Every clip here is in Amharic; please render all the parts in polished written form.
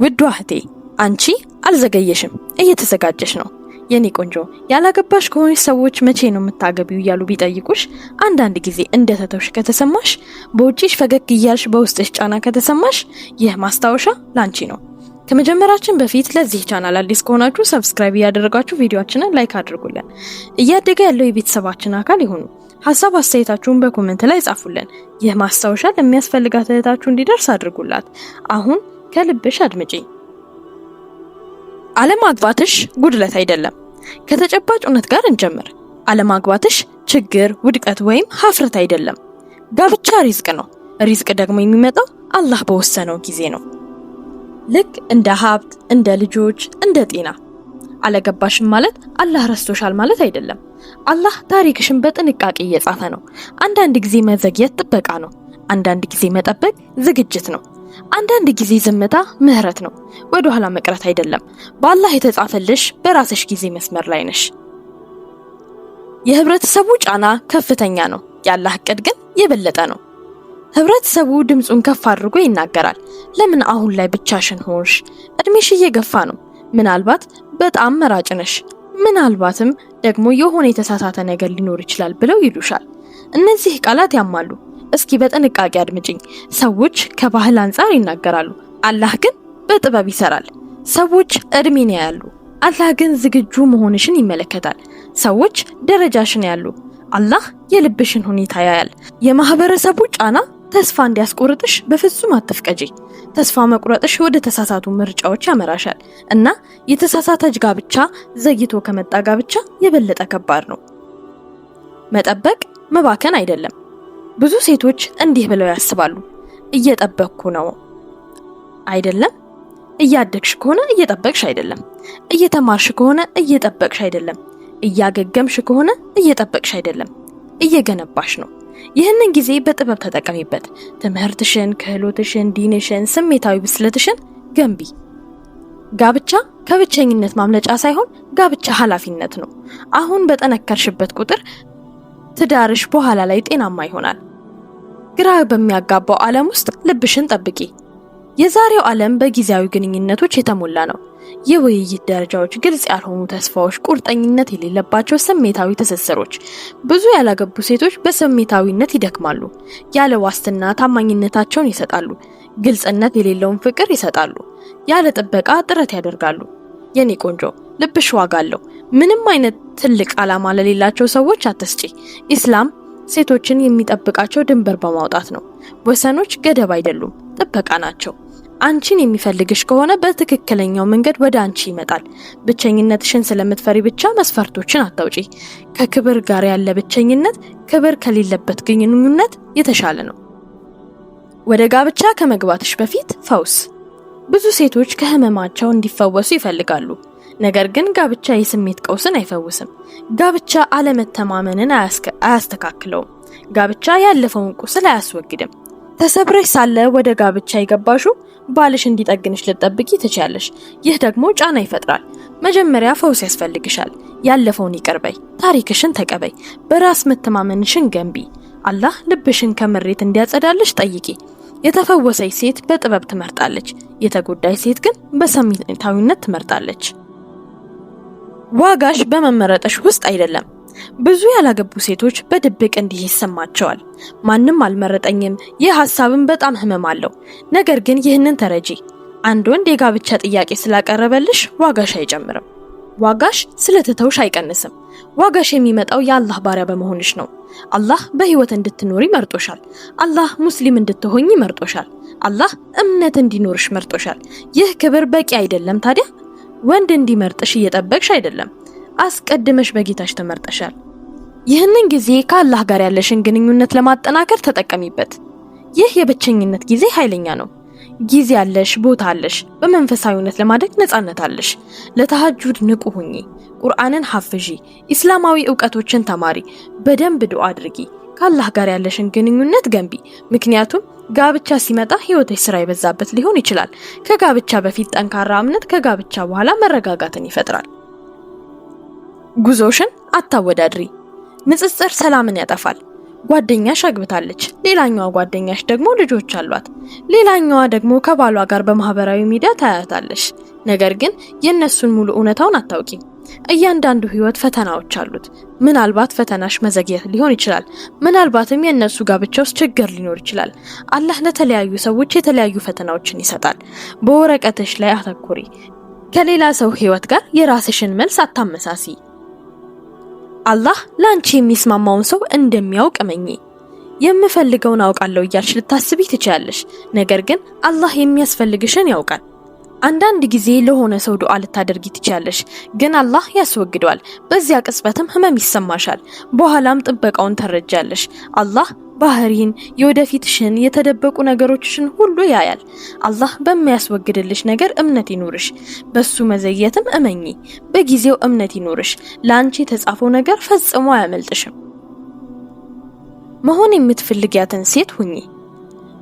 ውድ እህቴ አንቺ አልዘገየሽም እየተዘጋጀሽ ነው። የኔ ቆንጆ ያላገባሽ ከሆነሽ ሰዎች መቼ ነው የምታገቢው እያሉ ቢጠይቁሽ አንዳንድ ጊዜ እንደተተውሽ ከተሰማሽ በውጪሽ ፈገግ እያልሽ በውስጥሽ ጫና ከተሰማሽ ይህ ማስታወሻ ላንቺ ነው። ከመጀመራችን በፊት ለዚህ ቻናል አዲስ ከሆናችሁ ሰብስክራይብ ያደረጋችሁ ቪዲዮአችንን ላይክ አድርጉልን። እያደገ ያለው የቤተሰባችን አካል ይሁኑ። ሐሳብ አስተያየታችሁን በኮሜንት ላይ ጻፉልን። ይህ ማስታወሻ ለሚያስፈልጋት እህታችሁ እንዲደርስ አድርጉላት። አሁን ከልብሽ አድምጪኝ። አለማግባትሽ ጉድለት አይደለም። ከተጨባጭ እውነት ጋር እንጀምር። አለማግባትሽ ችግር፣ ውድቀት ወይም ሀፍረት አይደለም። ጋብቻ ሪዝቅ ነው። ሪዝቅ ደግሞ የሚመጣው አላህ በወሰነው ጊዜ ነው። ልክ እንደ ሀብት፣ እንደ ልጆች፣ እንደ ጤና። አለገባሽም ማለት አላህ ረስቶሻል ማለት አይደለም። አላህ ታሪክሽን በጥንቃቄ እየጻፈ ነው። አንዳንድ ጊዜ መዘግየት ጥበቃ ነው። አንዳንድ ጊዜ መጠበቅ ዝግጅት ነው። አንዳንድ ጊዜ ዝምታ ምህረት ነው። ወደ ኋላ መቅረት አይደለም። በአላህ የተጻፈልሽ በራስሽ ጊዜ መስመር ላይ ነሽ። የህብረተሰቡ ጫና ከፍተኛ ነው። የአላህ እቅድ ግን የበለጠ ነው። ህብረተሰቡ ድምጹን ከፍ አድርጎ ይናገራል። ለምን አሁን ላይ ብቻሽን ሆንሽ? እድሜሽ እየገፋ ነው። ምናልባት በጣም መራጭ ነሽ። ምናልባትም ደግሞ የሆነ የተሳሳተ ነገር ሊኖር ይችላል ብለው ይሉሻል። እነዚህ ቃላት ያማሉ። እስኪ በጥንቃቄ አድምጪኝ። ሰዎች ከባህል አንፃር ይናገራሉ። አላህ ግን በጥበብ ይሰራል። ሰዎች እድሜን ያያሉ። አላህ ግን ዝግጁ መሆንሽን ይመለከታል። ሰዎች ደረጃሽን ያያሉ። አላህ የልብሽን ሁኔታ ያያል። የማህበረሰቡ ጫና ተስፋ እንዲያስቆርጥሽ በፍጹም አትፍቀጂ። ተስፋ መቁረጥሽ ወደ ተሳሳቱ ምርጫዎች ያመራሻል እና የተሳሳተ ጋብቻ ዘግይቶ ከመጣ ጋብቻ የበለጠ ከባድ ነው። መጠበቅ መባከን አይደለም። ብዙ ሴቶች እንዲህ ብለው ያስባሉ። እየጠበቅኩ ነው አይደለም። እያደግሽ ከሆነ እየጠበቅሽ አይደለም። እየተማርሽ ከሆነ እየጠበቅሽ አይደለም። እያገገምሽ ከሆነ እየጠበቅሽ አይደለም። እየገነባሽ ነው። ይህንን ጊዜ በጥበብ ተጠቀሚበት። ትምህርትሽን፣ ክህሎትሽን፣ ዲንሽን፣ ስሜታዊ ብስለትሽን ገንቢ። ጋብቻ ከብቸኝነት ማምለጫ ሳይሆን ጋብቻ ኃላፊነት ነው። አሁን በጠነከርሽበት ቁጥር ትዳርሽ በኋላ ላይ ጤናማ ይሆናል። ግራ በሚያጋባው ዓለም ውስጥ ልብሽን ጠብቂ። የዛሬው ዓለም በጊዜያዊ ግንኙነቶች የተሞላ ነው። የውይይት ደረጃዎች፣ ግልጽ ያልሆኑ ተስፋዎች፣ ቁርጠኝነት የሌለባቸው ስሜታዊ ትስስሮች። ብዙ ያላገቡ ሴቶች በስሜታዊነት ይደክማሉ። ያለ ዋስትና ታማኝነታቸውን ይሰጣሉ። ግልጽነት የሌለውን ፍቅር ይሰጣሉ። ያለ ጥበቃ ጥረት ያደርጋሉ። የኔ ቆንጆ ልብሽ ዋጋ አለው። ምንም አይነት ትልቅ ዓላማ ለሌላቸው ሰዎች አትስጪ። ኢስላም ሴቶችን የሚጠብቃቸው ድንበር በማውጣት ነው። ወሰኖች ገደብ አይደሉም፣ ጥበቃ ናቸው። አንቺን የሚፈልግሽ ከሆነ በትክክለኛው መንገድ ወደ አንቺ ይመጣል። ብቸኝነትሽን ስለምትፈሪ ብቻ መስፈርቶችን አታውጪ። ከክብር ጋር ያለ ብቸኝነት ክብር ከሌለበት ግንኙነት የተሻለ ነው። ወደ ጋብቻ ከመግባትሽ በፊት ፈውስ። ብዙ ሴቶች ከህመማቸው እንዲፈወሱ ይፈልጋሉ። ነገር ግን ጋብቻ የስሜት ቀውስን አይፈውስም። ጋብቻ አለመተማመንን አያስተካክለውም። ጋብቻ ያለፈውን ቁስል አያስወግድም። ተሰብረሽ ሳለ ወደ ጋብቻ የገባሹ ባልሽ እንዲጠግንሽ ልትጠብቂ ትችያለሽ። ይህ ደግሞ ጫና ይፈጥራል። መጀመሪያ ፈውስ ያስፈልግሻል። ያለፈውን ይቅር በይ። ታሪክሽን ተቀበይ። በራስ መተማመንሽን ገንቢ። አላህ ልብሽን ከምሬት እንዲያጸዳልሽ ጠይቂ። የተፈወሰች ሴት በጥበብ ትመርጣለች። የተጎዳች ሴት ግን በስሜታዊነት ትመርጣለች። ዋጋሽ በመመረጥሽ ውስጥ አይደለም። ብዙ ያላገቡ ሴቶች በድብቅ እንዲህ ይሰማቸዋል። ማንም አልመረጠኝም። ይህ ሐሳብም በጣም ህመም አለው። ነገር ግን ይህንን ተረጂ። አንድ ወንድ የጋብቻ ጥያቄ ስላቀረበልሽ ዋጋሽ አይጨምርም። ዋጋሽ ስለተተውሽ አይቀንስም። ዋጋሽ የሚመጣው የአላህ ባሪያ በመሆንሽ ነው። አላህ በህይወት እንድትኖሪ መርጦሻል። አላህ ሙስሊም እንድትሆኚ መርጦሻል። አላህ እምነት እንዲኖርሽ መርጦሻል። ይህ ክብር በቂ አይደለም ታዲያ? ወንድ እንዲመርጥሽ እየጠበቅሽ አይደለም። አስቀድመሽ በጌታሽ ተመርጠሻል። ይህንን ጊዜ ከአላህ ጋር ያለሽን ግንኙነት ለማጠናከር ተጠቀሚበት። ይህ የብቸኝነት ጊዜ ኃይለኛ ነው። ጊዜ አለሽ፣ ቦታ አለሽ። በመንፈሳዊነት ለማደግ ነፃነት አለሽ። ለተሐጁድ ንቁ ሁኚ። ቁርአንን ሐፍዢ። ኢስላማዊ ዕውቀቶችን ተማሪ። በደንብ ዱዓ አድርጊ። ከአላህ ጋር ያለሽን ግንኙነት ገንቢ። ምክንያቱም ጋብቻ ሲመጣ ህይወትሽ ስራ ይበዛበት ሊሆን ይችላል። ከጋብቻ በፊት ጠንካራ እምነት ከጋብቻ በኋላ መረጋጋትን ይፈጥራል። ጉዞሽን አታወዳድሪ። ንጽጽር ሰላምን ያጠፋል። ጓደኛሽ አግብታለች፣ ሌላኛዋ ጓደኛሽ ደግሞ ልጆች አሏት፣ ሌላኛዋ ደግሞ ከባሏ ጋር በማህበራዊ ሚዲያ ታያታለሽ። ነገር ግን የነሱን ሙሉ እውነታውን አታውቂም። እያንዳንዱ ህይወት ፈተናዎች አሉት። ምናልባት ፈተናሽ መዘግየት ሊሆን ይችላል። ምናልባትም የነሱ ጋብቻ ውስጥ ችግር ሊኖር ይችላል። አላህ ለተለያዩ ሰዎች የተለያዩ ፈተናዎችን ይሰጣል። በወረቀትሽ ላይ አተኩሪ። ከሌላ ሰው ህይወት ጋር የራስሽን መልስ አታመሳሲ። አላህ ላንቺ የሚስማማውን ሰው እንደሚያውቅ እመኚ። የምፈልገውን አውቃለሁ እያልሽ ልታስቢ ትችያለሽ። ነገር ግን አላህ የሚያስፈልግሽን ያውቃል። አንዳንድ ጊዜ ለሆነ ሰው ዱዓ ልታደርጊ ትችያለሽ፣ ግን አላህ ያስወግደዋል። በዚያ ቅጽበትም ህመም ይሰማሻል። በኋላም ጥበቃውን ተረጃለሽ። አላህ ባህሪን፣ የወደፊትሽን፣ የተደበቁ ነገሮችሽን ሁሉ ያያል። አላህ በሚያስወግድልሽ ነገር እምነት ይኑርሽ። በሱ መዘየትም እመኚ። በጊዜው እምነት ይኑርሽ። ላንቺ የተጻፈው ነገር ፈጽሞ አያመልጥሽም። መሆን የምትፈልጊያትን ሴት ሁኚ።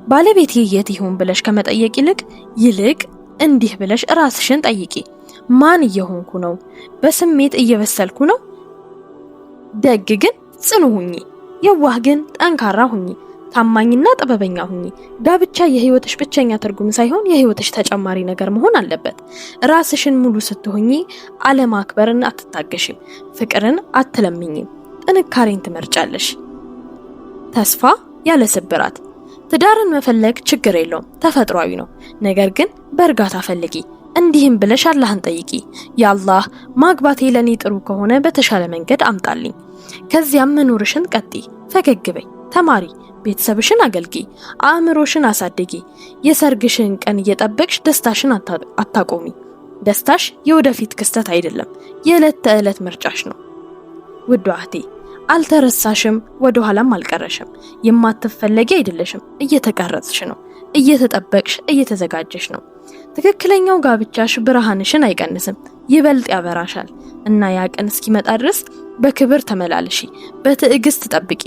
ባለቤቴ የት ይሁን ብለሽ ከመጠየቅ ይልቅ እንዲህ ብለሽ ራስሽን ጠይቂ። ማን እየሆንኩ ነው? በስሜት እየበሰልኩ ነው? ደግ ግን ጽኑ ሁኚ። የዋህ ግን ጠንካራ ሁኚ። ታማኝና ጥበበኛ ሁኚ። ጋብቻ የህይወትሽ ብቸኛ ትርጉም ሳይሆን የህይወትሽ ተጨማሪ ነገር መሆን አለበት። ራስሽን ሙሉ ስትሆኚ አለማክበርን አትታገሽም። ፍቅርን አትለምኝም። ጥንካሬን ትመርጫለሽ። ተስፋ ያለ ስብራት። ትዳርን መፈለግ ችግር የለውም፣ ተፈጥሯዊ ነው። ነገር ግን በእርጋታ ፈልጊ። እንዲህም ብለሽ አላህን ጠይቂ። ያአላህ ማግባቴ ለኔ ጥሩ ከሆነ በተሻለ መንገድ አምጣልኝ። ከዚያም መኖርሽን ቀጥይ። ፈገግ በይ፣ ተማሪ፣ ቤተሰብሽን አገልጊ፣ አእምሮሽን አሳድጊ። የሰርግሽን ቀን እየጠበቅሽ ደስታሽን አታቆሚ። ደስታሽ የወደፊት ክስተት አይደለም፣ የዕለት ተዕለት ምርጫሽ ነው። ውድ እህቴ፣ አልተረሳሽም፣ ወደ ኋላም አልቀረሽም። የማትፈለጊ አይደለሽም፣ እየተቀረጽሽ ነው። እየተጠበቅሽ፣ እየተዘጋጀሽ ነው። ትክክለኛው ጋብቻሽ ብርሃንሽን አይቀንስም፣ ይበልጥ ያበራሻል። እና ያ ቀን እስኪመጣ ድረስ በክብር ተመላለሺ፣ በትዕግስት ጠብቂ፣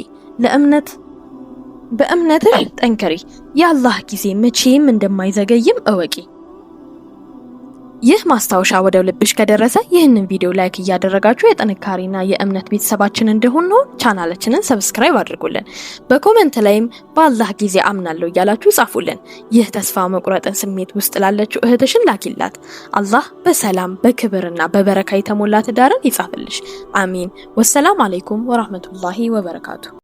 በእምነትሽ ጠንከሪ። የአላህ ጊዜ መቼም እንደማይዘገይም እወቂ። ይህ ማስታወሻ ወደ ልብሽ ከደረሰ ይህንን ቪዲዮ ላይክ እያደረጋችሁ የጥንካሬና የእምነት ቤተሰባችን እንደሆነ ቻናላችንን ሰብስክራይብ አድርጉልን። በኮሜንት ላይም በአላህ ጊዜ አምናለሁ እያላችሁ ጻፉልን። ይህ ተስፋ መቁረጥን ስሜት ውስጥ ላለችው እህትሽን ላኪላት። አላህ በሰላም በክብርና በበረካ የተሞላ ትዳርን ይጻፍልሽ። አሚን። ወሰላም አለይኩም ወራህመቱላሂ ወበረካቱ።